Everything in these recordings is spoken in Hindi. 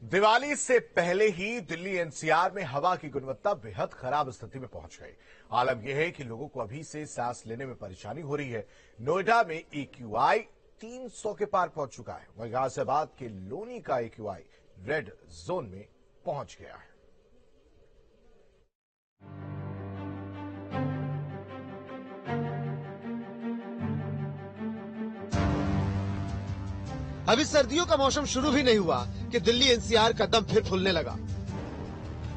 दिवाली से पहले ही दिल्ली एनसीआर में हवा की गुणवत्ता बेहद खराब स्थिति में पहुंच गई। आलम यह है कि लोगों को अभी से सांस लेने में परेशानी हो रही है। नोएडा में AQI 300 के पार पहुंच चुका है। वहीं गाजियाबाद के लोनी का AQI रेड जोन में पहुंच गया है। अभी सर्दियों का मौसम शुरू भी नहीं हुआ कि दिल्ली एनसीआर का दम फिर फूलने लगा।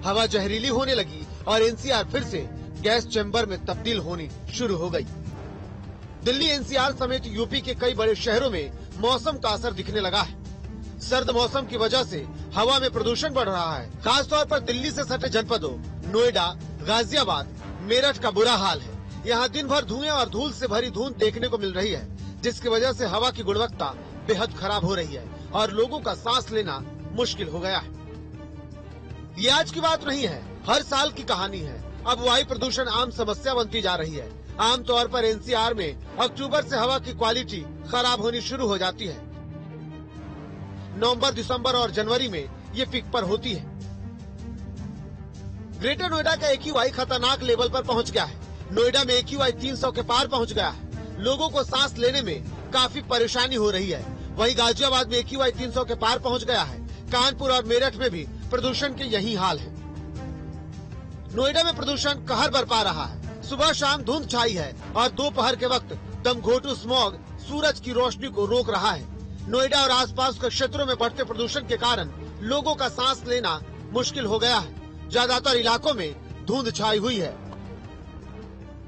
हवा जहरीली होने लगी और एनसीआर फिर से गैस चैम्बर में तब्दील होनी शुरू हो गई। दिल्ली एनसीआर समेत यूपी के कई बड़े शहरों में मौसम का असर दिखने लगा है। सर्द मौसम की वजह से हवा में प्रदूषण बढ़ रहा है। खासतौर पर दिल्ली से सटे जनपदों नोएडा, गाजियाबाद, मेरठ का बुरा हाल है। यहाँ दिन भर धुएं और धूल से भरी धुंध देखने को मिल रही है, जिसकी वजह से हवा की गुणवत्ता बेहद खराब हो रही है और लोगों का सांस लेना मुश्किल हो गया है। ये आज की बात नहीं है, हर साल की कहानी है। अब वायु प्रदूषण आम समस्या बनती जा रही है। आमतौर पर एनसीआर में अक्टूबर से हवा की क्वालिटी खराब होनी शुरू हो जाती है। नवंबर, दिसंबर और जनवरी में ये पीक पर होती है। ग्रेटर नोएडा का AQI खतरनाक लेवल पर पहुंच गया है। नोएडा में AQI 300 के पार पहुंच गया है। लोगों को सांस लेने में काफी परेशानी हो रही है। वहीं गाजियाबाद में AQI 300 के पार पहुंच गया है। कानपुर और मेरठ में भी प्रदूषण के यही हाल है। नोएडा में प्रदूषण कहर बरपा रहा है। सुबह शाम धुंध छाई है और दोपहर के वक्त दमघोटू स्मॉग सूरज की रोशनी को रोक रहा है। नोएडा और आसपास के क्षेत्रों में बढ़ते प्रदूषण के कारण लोगों का सांस लेना मुश्किल हो गया है। ज्यादातर इलाकों में धुंध छाई हुई है।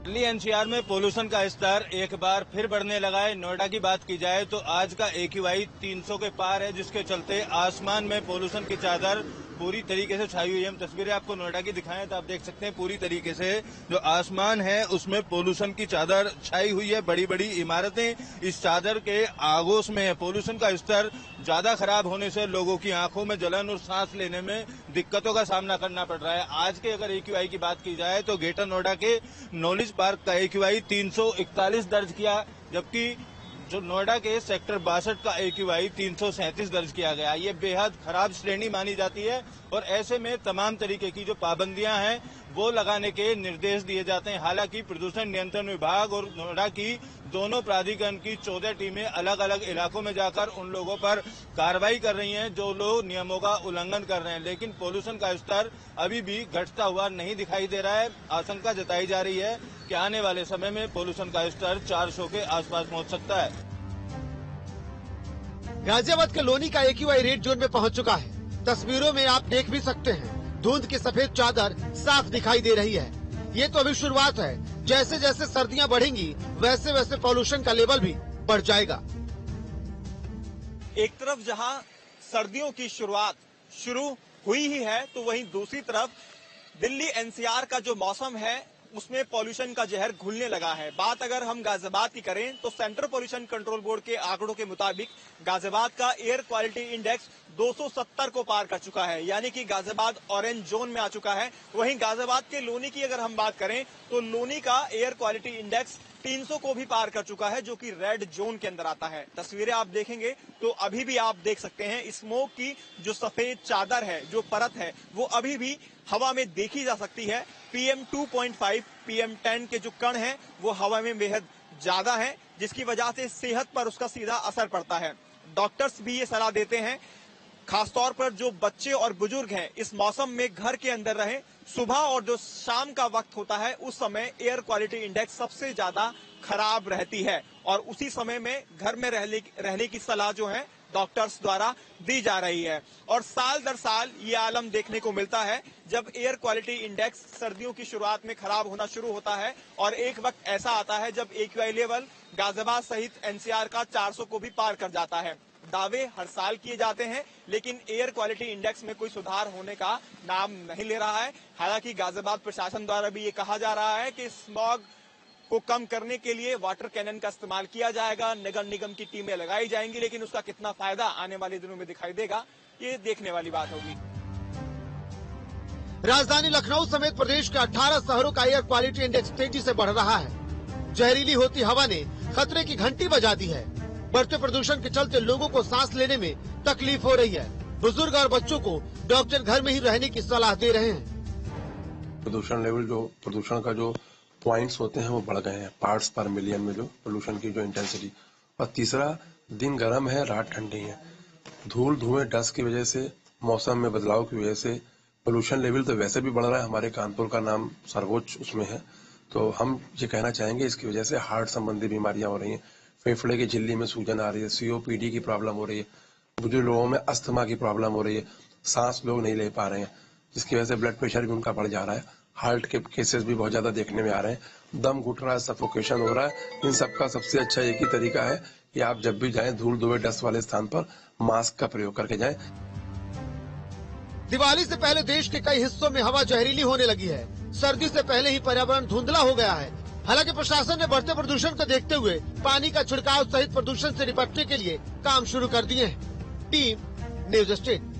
दिल्ली एनसीआर में पोल्यूशन का स्तर एक बार फिर बढ़ने लगा है। नोएडा की बात की जाए तो आज का AQI 300 के पार है, जिसके चलते आसमान में पोल्यूशन की चादर पूरी तरीके से छाई हुई है। हम तस्वीरें आपको नोएडा की दिखाएं तो आप देख सकते हैं पूरी तरीके से जो आसमान है उसमें पोल्यूशन की चादर छाई हुई है। बड़ी बड़ी इमारतें इस चादर के आगोश में है। पोल्यूशन का स्तर ज्यादा खराब होने से लोगों की आंखों में जलन और सांस लेने में दिक्कतों का सामना करना पड़ रहा है। आज के अगर AQI की बात की जाए तो ग्रेटर नोएडा के नॉलेज पार्क का AQI 341 दर्ज किया, जबकि जो नोएडा के सेक्टर 62 का AQI 337 दर्ज किया गया। ये बेहद खराब श्रेणी मानी जाती है और ऐसे में तमाम तरीके की जो पाबंदियां हैं वो लगाने के निर्देश दिए जाते हैं। हालांकि प्रदूषण नियंत्रण विभाग और नोएडा की दोनों प्राधिकरण की 14 टीमें अलग अलग इलाकों में जाकर उन लोगों पर कार्रवाई कर रही हैं जो लोग नियमों का उल्लंघन कर रहे हैं। लेकिन पोल्यूशन का स्तर अभी भी घटता हुआ नहीं दिखाई दे रहा है। आशंका जताई जा रही है कि आने वाले समय में पोल्यूशन का स्तर 400 के आसपास पहुंच सकता है। गाजियाबाद के लोनी का AQI रेड जोन में पहुंच चुका है। तस्वीरों में आप देख भी सकते हैं, धुंध की सफेद चादर साफ दिखाई दे रही है। ये तो अभी शुरुआत है। जैसे जैसे सर्दियां बढ़ेंगी वैसे वैसे पॉल्यूशन का लेवल भी बढ़ जाएगा। एक तरफ जहां सर्दियों की शुरुआत शुरू हुई ही है, तो वहीं दूसरी तरफ दिल्ली एनसीआर का जो मौसम है उसमें पॉल्यूशन का जहर घुलने लगा है। बात अगर हम गाजियाबाद की करें तो सेंट्रल पॉल्यूशन कंट्रोल बोर्ड के आंकड़ों के मुताबिक गाजियाबाद का एयर क्वालिटी इंडेक्स 270 को पार कर चुका है, यानी कि गाजियाबाद ऑरेंज जोन में आ चुका है। वहीं गाजियाबाद के लोनी की अगर हम बात करें तो लोनी का एयर क्वालिटी इंडेक्स 300 को भी पार कर चुका है, जो कि रेड जोन के अंदर आता है। तस्वीरें आप देखेंगे तो अभी भी आप देख सकते हैं स्मोक की जो सफेद चादर है, जो परत है, वो अभी भी हवा में देखी जा सकती है। PM 2.5, PM 10 के जो कण हैं वो हवा में बेहद ज्यादा है, जिसकी वजह से सेहत पर उसका सीधा असर पड़ता है। डॉक्टर्स भी ये सलाह देते हैं खासतौर पर जो बच्चे और बुजुर्ग हैं इस मौसम में घर के अंदर रहें। सुबह और जो शाम का वक्त होता है उस समय एयर क्वालिटी इंडेक्स सबसे ज्यादा खराब रहती है और उसी समय में घर में रहने की सलाह जो है डॉक्टर्स द्वारा दी जा रही है। और साल दर साल ये आलम देखने को मिलता है जब एयर क्वालिटी इंडेक्स सर्दियों की शुरुआत में खराब होना शुरू होता है और एक वक्त ऐसा आता है जब AQI लेवल गाजियाबाद सहित एनसीआर का 400 को भी पार कर जाता है। दावे हर साल किए जाते हैं लेकिन एयर क्वालिटी इंडेक्स में कोई सुधार होने का नाम नहीं ले रहा है। हालांकि गाजियाबाद प्रशासन द्वारा भी ये कहा जा रहा है कि स्मॉग को कम करने के लिए वाटर कैनन का इस्तेमाल किया जाएगा, नगर निगम की टीमें लगाई जाएंगी, लेकिन उसका कितना फायदा आने वाले दिनों में दिखाई देगा ये देखने वाली बात होगी। राजधानी लखनऊ समेत प्रदेश के 18 शहरों का एयर क्वालिटी इंडेक्स तेजी से बढ़ रहा है। जहरीली होती हवा ने खतरे की घंटी बजा दी है। बढ़ते प्रदूषण के चलते लोगों को सांस लेने में तकलीफ हो रही है। बुजुर्ग और बच्चों को डॉक्टर घर में ही रहने की सलाह दे रहे हैं। प्रदूषण लेवल, जो प्रदूषण का जो पॉइंट्स होते हैं वो बढ़ गए हैं, पार्ट्स पर मिलियन में जो पोल्यूशन की जो इंटेंसिटी। और तीसरा, दिन गर्म है, रात ठंडी है। धूल, धुएं, डस्ट की वजह से, मौसम में बदलाव की वजह से पोल्यूशन लेवल तो वैसे भी बढ़ रहा है। हमारे कानपुर का नाम सर्वोच्च उसमें है। तो हम ये कहना चाहेंगे, इसकी वजह से हार्ट संबंधी बीमारियां हो रही हैं, फेफड़े की झिल्ली में सूजन आ रही है, COPD की प्रॉब्लम हो रही है, बुजुर्ग लोगों में अस्थमा की प्रॉब्लम हो रही है, सांस लोग नहीं ले पा रहे हैं, जिसकी वजह से ब्लड प्रेशर भी उनका बढ़ जा रहा है। हार्ट के केसेस भी बहुत ज्यादा देखने में आ रहे हैं, दम घुट रहा है, सफोकेशन हो रहा है। इन सब का सबसे अच्छा एक ही तरीका है कि आप जब भी जाएं धूल धुएं डस्ट वाले स्थान पर मास्क का प्रयोग करके जाएं। दिवाली से पहले देश के कई हिस्सों में हवा जहरीली होने लगी है। सर्दी से पहले ही पर्यावरण धुंधला हो गया है। हालांकि प्रशासन ने बढ़ते प्रदूषण को देखते हुए पानी का छिड़काव सहित प्रदूषण से निपटने के लिए काम शुरू कर दिए हैं। Team news state.